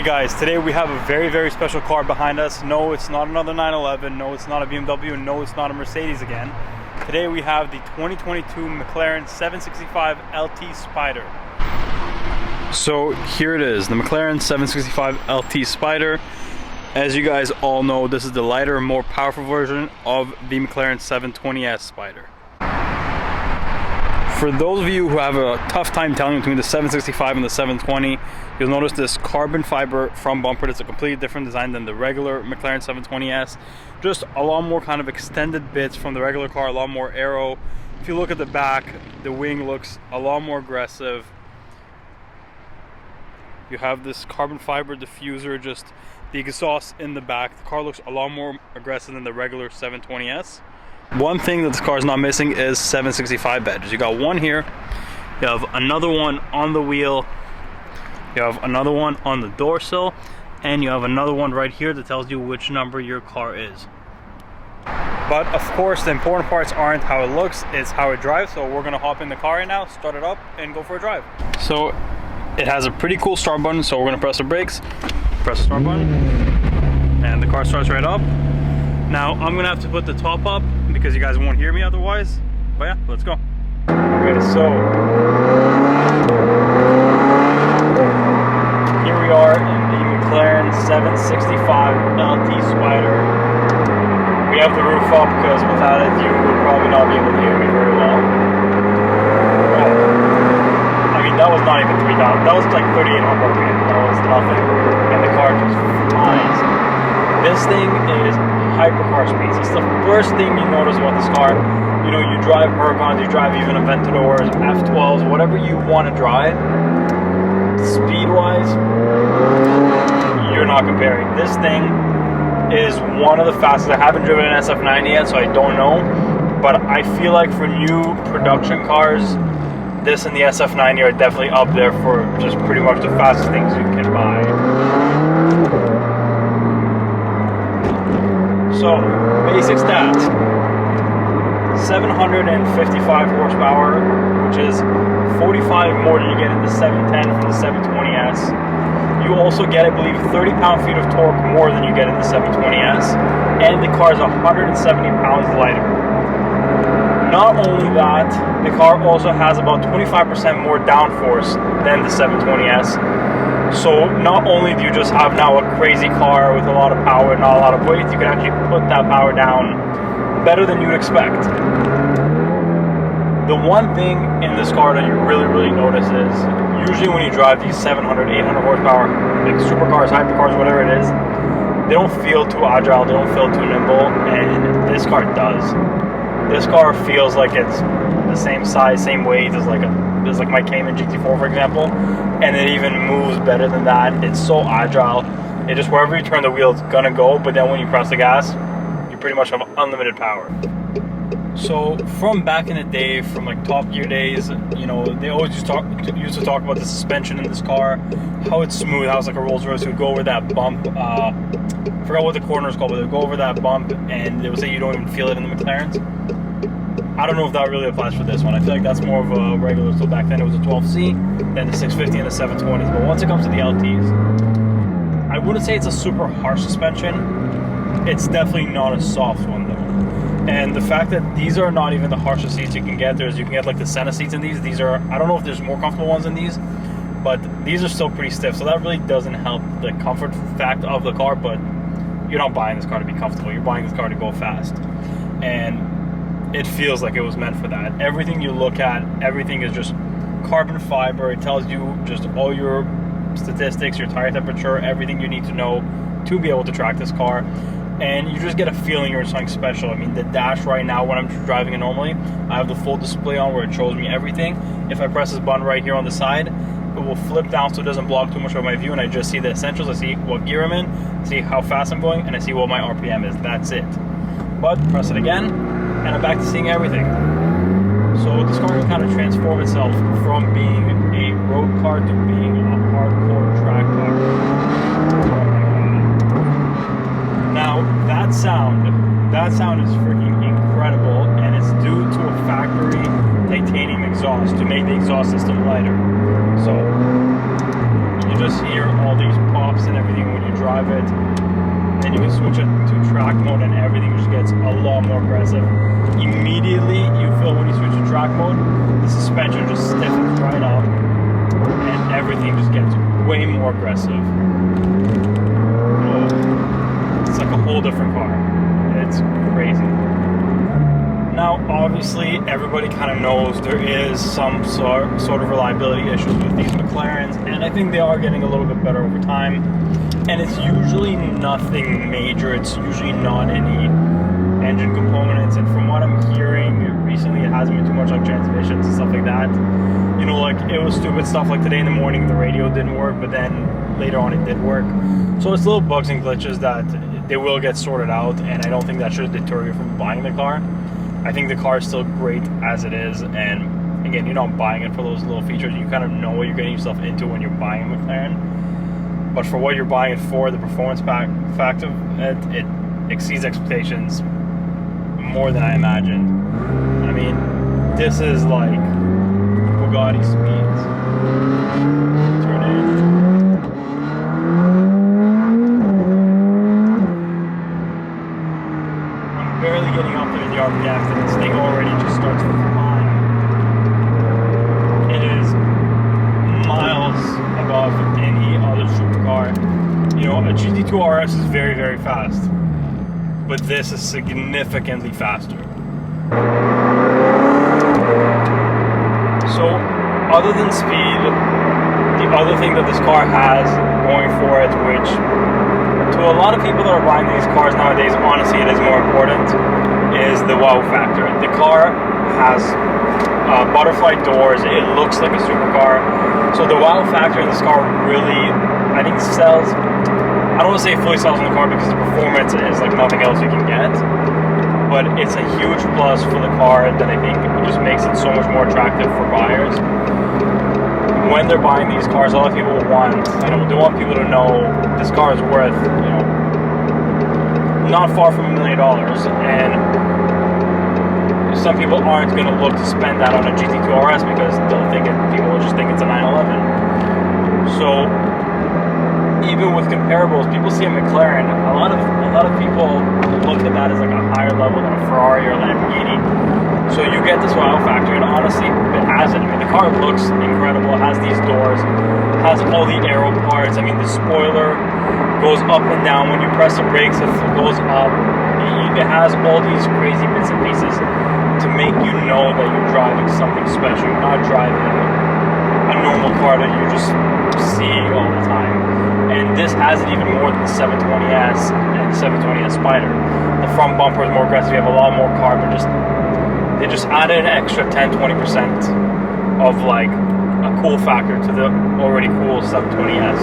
Hey guys, today we have a very special car behind us. No, it's not another 911. No, it's not a BMW. No, it's not a Mercedes again. Today we have the 2022 McLaren 765LT Spider. So here it is, the McLaren 765LT Spider. As you guys all know, this is the lighter, more powerful version of the McLaren 720S Spider. For those of you who have a tough time telling between the 765 and the 720, you'll notice this carbon fiber front bumper. It's a completely different design than the regular McLaren 720S. Just a lot more kind of extended bits from the regular car, a lot more aero. If you look at the back, the wing looks a lot more aggressive. You have this carbon fiber diffuser, just the exhaust in the back. The car looks a lot more aggressive than the regular 720S. One thing that this car is not missing is 765 badges. You got one here, you have another one on the wheel, you have another one on the door sill, and you have another one right here that tells you which number your car is. But of course, the important parts aren't how it looks, it's how it drives. So we're gonna hop in the car right now, start it up, and go for a drive. So it has a pretty cool start button, so we're gonna press the brakes, press the start button, and the car starts right up. Now I'm gonna have to put the top up because you guys won't hear me otherwise. But yeah, let's go. Okay, so here we are in the McLaren 765LT Spider. We have the roof up because without it you would probably not be able to hear me very well. I mean, that was not even 3,000. That was like 3,800 RPM. That was nothing, and the car just flies. This thing is hypercar speeds. It's the first thing you notice about this car. You know, you drive Huracans, you drive even Aventadors, F12s, whatever you want to drive. Speed-wise, you're not comparing. This thing is one of the fastest. I haven't driven an SF90 yet, so I don't know. But I feel like for new production cars, this and the SF90 are definitely up there for just pretty much the fastest things you can buy. So, basic stats, 755 horsepower, which is 45 more than you get in the 710 from the 720S. You also get, I believe, 30 pound-feet of torque more than you get in the 720S, and the car is 170 pounds lighter. Not only that, the car also has about 25% more downforce than the 720S. So not only do you just have now a crazy car with a lot of power and not a lot of weight, you can actually put that power down better than you'd expect. The one thing in this car that you really notice is, usually when you drive these 700, 800 horsepower, like supercars, hypercars, whatever it is, they don't feel too agile, they don't feel too nimble, and this car does. This car feels like it's the same size, same weight as like my Cayman GT4, for example, and it even moves better than that. It's so agile. It just, wherever you turn the wheel, it's gonna go, but then when you press the gas, you pretty much have unlimited power. So from back in the day, from like Top Gear days, you know, they always used to talk about the suspension in this car, how it's smooth, how it's like a Rolls Royce. It would go over that bump. I forgot what the corner is called, but it would go over that bump, and they would say you don't even feel it in the McLarens. I don't know if that really applies for this one. I feel like that's more of a regular. So back then it was a 12C, then the 650 and the 720s. But once it comes to the LTs, I wouldn't say it's a super harsh suspension. It's definitely not a soft one though. And the fact that these are not even the harshest seats you can get. You can get like the Senna seats in these. These are, I don't know if there's more comfortable ones in these, but these are still pretty stiff. So that really doesn't help the comfort fact of the car. But you're not buying this car to be comfortable. You're buying this car to go fast. And it feels like it was meant for that. Everything you look at, everything is just carbon fiber. It tells you just all your statistics, your tire temperature, everything you need to know to be able to track this car. And you just get a feeling you're in something special. I mean, the dash right now, when I'm driving it normally, I have the full display on where it shows me everything. If I press this button right here on the side, it will flip down so it doesn't block too much of my view, and I just see the essentials. I see what gear I'm in, see how fast I'm going, and I see what my RPM is. That's it. But press it again, and I'm back to seeing everything. So this car can kind of transform itself from being a road car to being a hardcore track car. Now that sound is freaking incredible, and it's due to a factory titanium exhaust to make the exhaust system lighter. So You just hear all these pops and everything when you drive it. Then you can switch it to track mode and everything just gets a lot more aggressive. Immediately you feel when you switch to track mode, the suspension just stiffens right up and everything just gets way more aggressive. Oh, it's like a whole different car. It's crazy. Now, obviously, everybody kind of knows there is some sort of reliability issues with these McLarens, and I think they are getting a little bit better over time. And it's usually nothing major. It's usually not any engine components. And from what I'm hearing recently, it hasn't been too much like transmissions and stuff like that. You know, like it was stupid stuff like today in the morning, the radio didn't work, but then later on it did work. So it's little bugs and glitches that they will get sorted out, and I don't think that should deter you from buying the car. I think the car is still great as it is, and again, you're not buying it for those little features. You kind of know what you're getting yourself into when you're buying a McLaren. But for what you're buying it for, the performance factor of it exceeds expectations more than I imagined. I mean, this is like Bugatti speeds. Turn in. Barely getting up there in the RPMs, and this thing already just starts flying. It is miles above any other supercar. You know, a GT2 RS is very, very fast, but this is significantly faster. So, other than speed, the other thing that this car has going for it, which to a lot of people that are buying these cars nowadays, honestly, it is more important, is the wow factor. The car has butterfly doors. It looks like a supercar. So the wow factor in this car really, I think, sells. I don't want to say fully sells on the car because the performance is like nothing else you can get. But it's a huge plus for the car that I think just makes it so much more attractive for buyers. When they're buying these cars, a lot of people want, they want people to know this car is worth, not far from $1 million, and some people aren't going to look to spend that on a GT2 RS because people will just think it's a 911. So even with comparables, people see a McLaren. A lot of people look at that as like a higher level than a Ferrari or a Lamborghini. So you get this wow factor, and honestly, it has it. I mean, the car looks incredible. It has these doors, has all the aero parts. I mean, the spoiler goes up and down. When you press the brakes, it goes up. It has all these crazy bits and pieces to make you know that you're driving something special. You're not driving a normal car that you just see all the time. And this has it even more than the 720S and the 720S Spider. The front bumper is more aggressive. You have a lot more carbon. They just added an extra 10-20% of like a cool factor to the already cool 720S.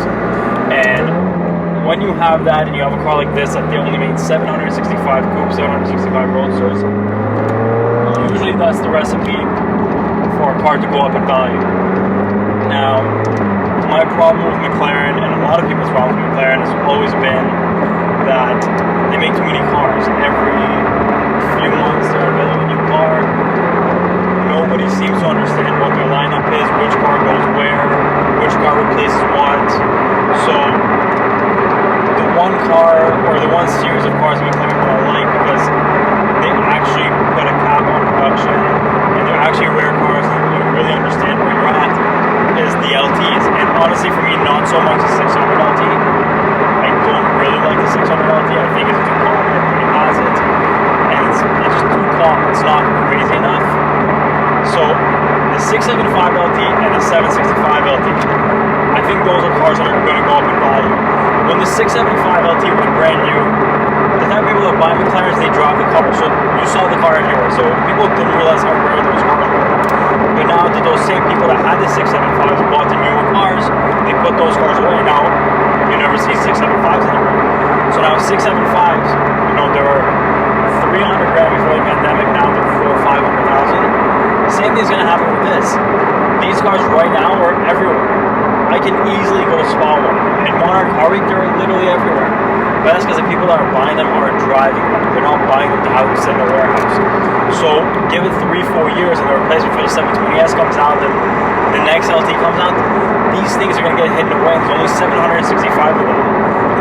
And when you have that and you have a car like this that they only made 765 coupe, 765 roadsters, usually that's the recipe for a car to go up in value. Now, my problem with McLaren, and a lot of people's problem with McLaren, has always been that they make too many cars. Every few months they're building a new car. Nobody seems to understand what their lineup is, which car goes where, which car replaces what. So the one car, or the one series of cars in McLaren that I like because they actually put a cap on production and they're actually rare cars and you really understand where you're at, is the LTs. And honestly, for me, not so much the 600 LT. I don't really like the 600 LT. I think it's too common. Everybody has it. And it's just too common. It's not crazy enough. So the 675 LT and the 765 LT, I think those are cars that are going to go up in value. When the 675 LT was brand new, the type of people that buy McLarens, they drive the car. So you saw the car everywhere. So people didn't realize how rare those cars were. But now that those same people that had the 675s bought the newer cars, they put those cars away. Now you never see 675s anymore. So now 675s, they were 300 grand before the pandemic. Now they're 400,000 or 500,000. Same thing's gonna happen with this. These cars right now are everywhere. I can easily go spot one. And Monarch Harley, they're literally everywhere. But that's because the people that are buying them are driving them. They're not buying them to have them sit in a warehouse. So give it 3-4 years and the replacement for the 720S comes out, then the next LT comes out, these things are going to get hidden away. There's only 765 of them.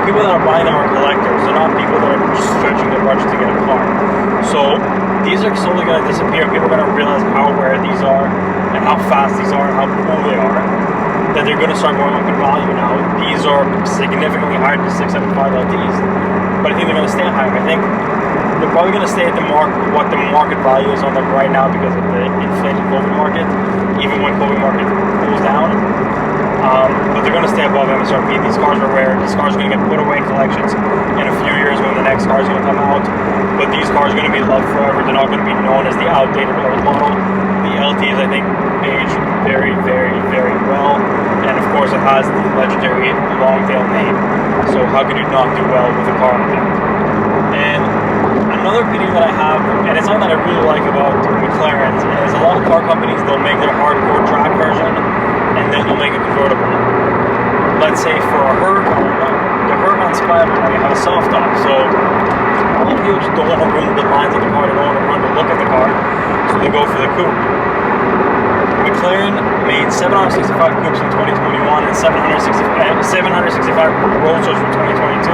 The people that are buying them are collectors. They're not people that are just stretching their budget to get a car. So these are slowly going to disappear. People are going to realize how rare these are and how fast these are and how cool they are, that they're going to start going up in value now. These are significantly higher than 675 LTs, but I think they're going to stay higher. I think they're probably going to stay at the what the market value is on them right now because of the inflated COVID market, even when COVID market cools down. But they're going to stay above MSRP. These cars are rare. These cars are going to get put away in collections in a few years when the next car is going to come out. But these cars are going to be loved forever. They're not going to be known as the outdated old model. The LTs, I think, age very, very, very well. And of course, it has the legendary long tail name. So how could you not do well with a car like that? And another opinion that I have, and it's something that I really like about McLaren's, is a lot of car companies, they'll make their hardcore track version and then they'll make a convertible. Let's say for a Huracan, the Huracan Spider might have a soft top, so a lot of people just don't want to ruin the lines of the car, they don't want to ruin the look of the car, so they go for the coupe. McLaren made 765 coupes in 2021 and 765 Roadsters for 2022,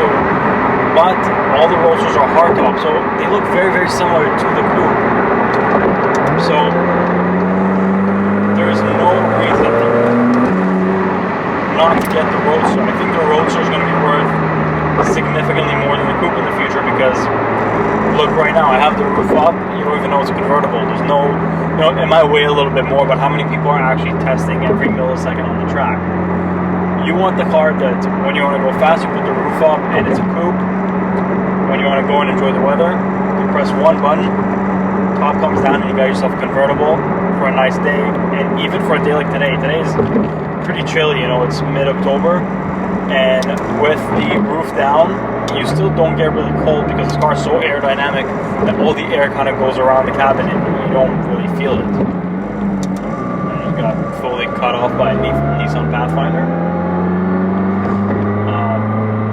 but all the Roadsters are hardtop, so they look very, very similar to the coupe. So there is no reason not to get the Roadster. I think the Roadster is going to be worth significantly more than the coupe in the future because, look, right now I have the roof up, you don't even know it's a convertible. There's no, it might weigh a little bit more, but how many people are actually testing every millisecond on the track? You want the car that when you want to go fast, you put the roof up and it's a coupe. When you want to go and enjoy the weather, you press one button, top comes down and you got yourself a convertible for a nice day. And even for a day like today, today's pretty chilly, it's mid-October, and with the roof down, you still don't get really cold because this car is so aerodynamic that all the air kind of goes around the cabin and you don't really feel it. And it got fully cut off by a Nissan Pathfinder.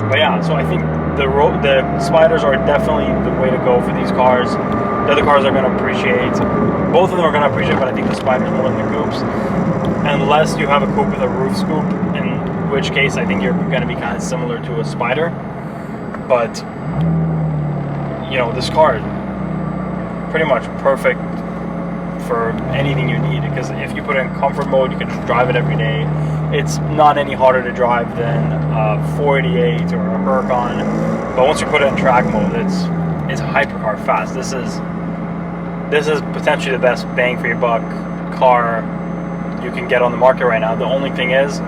But yeah, so I think the Spiders are definitely the way to go for these cars. The other cars are going to appreciate. Both of them are going to appreciate, but I think the Spiders more than the coupes. Unless you have a coupe with a roof scoop, in which case I think you're going to be kind of similar to a Spider. But, this car is pretty much perfect for anything you need, because if you put it in comfort mode, you can just drive it every day. It's not any harder to drive than a 488 or a Huracan, but once you put it in track mode, it's a hypercar fast. This is potentially the best bang for your buck car you can get on the market right now. The only thing is,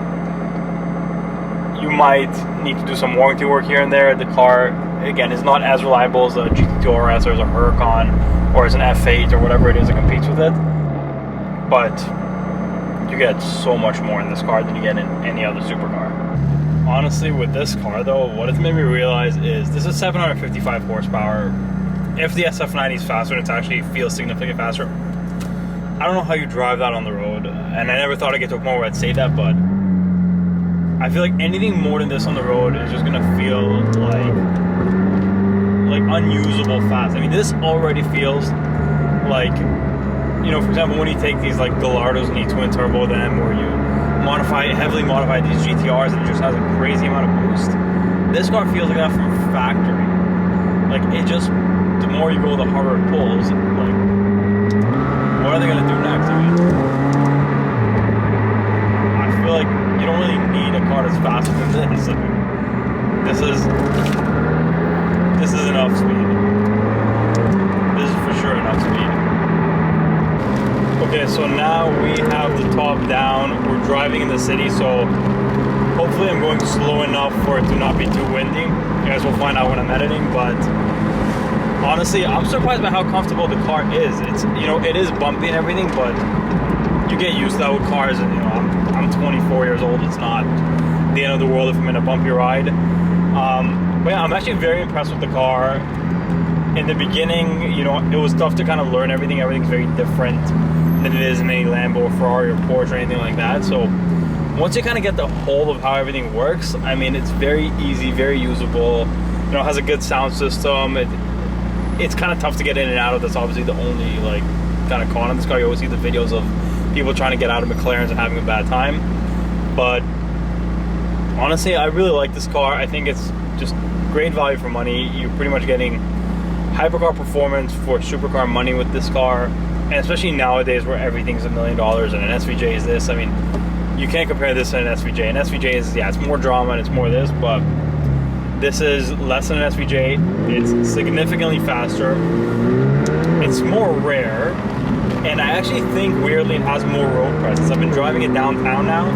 you might need to do some warranty work here and there. The car, again, is not as reliable as a GT2 RS or as a Huracan or as an F8 or whatever it is that competes with it, but you get so much more in this car than you get in any other supercar. Honestly, with this car though, what it's made me realize is this is 755 horsepower. If the SF90 is faster, it actually feels significantly faster. I don't know how you drive that on the road, and I never thought I'd get to a point where I'd say that, but I feel like anything more than this on the road is just gonna feel like unusable fast. I mean, this already feels like, for example, when you take these like Gallardos and you twin turbo them, or you heavily modify these GTRs and it just has a crazy amount of boost. This car feels like that from factory. Like, it just, the more you go, the harder it pulls. Like, what are they gonna do next? I mean, I feel like you don't really need a car that's faster than this. I mean, this is enough speed. This is for sure enough speed. Okay, so now we have the top down. We're driving in the city, so hopefully I'm going slow enough for it to not be too windy. You guys will find out when I'm editing, but honestly, I'm surprised by how comfortable the car is. It's, it is bumpy and everything, but you get used to that with cars, and I'm 24 years old. It's not the end of the world if I'm in a bumpy ride. But yeah, I'm actually very impressed with the car. In the beginning, it was tough to kind of learn everything. Everything's very different than it is in any Lambo or Ferrari or Porsche or anything like that. So once you kind of get the whole of how everything works, I mean, it's very easy, very usable. know, has a good sound system. It's kind of tough to get in and out of. That's obviously the only like kind of con on this car. You always see the videos of people trying to get out of McLarens and having a bad time. But honestly, I really like this car. I think it's just great value for money. You're pretty much getting hypercar performance for supercar money with this car, and especially nowadays where everything's $1 million and an SVJ is this. I mean, you can't compare this to an SVJ. An SVJ is, yeah, it's more drama and it's more this, but this is less than an SVJ. It's significantly faster. It's more rare, and I actually think weirdly it has more road presence. I've been driving it downtown now,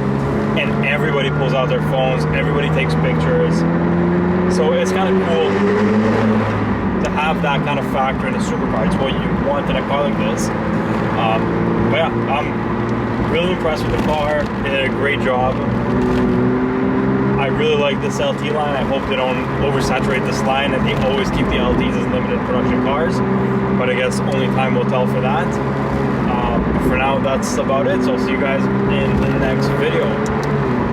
and everybody pulls out their phones, everybody takes pictures. So it's kind of cool to have that kind of factor in a supercar. It's what you want in a car like this. But yeah, I'm really impressed with the car. They did a great job. I really like this LT line. I hope they don't oversaturate this line and they always keep the LTs as limited production cars. But I guess only time will tell for that. For now, that's about it. So I'll see you guys in the next video.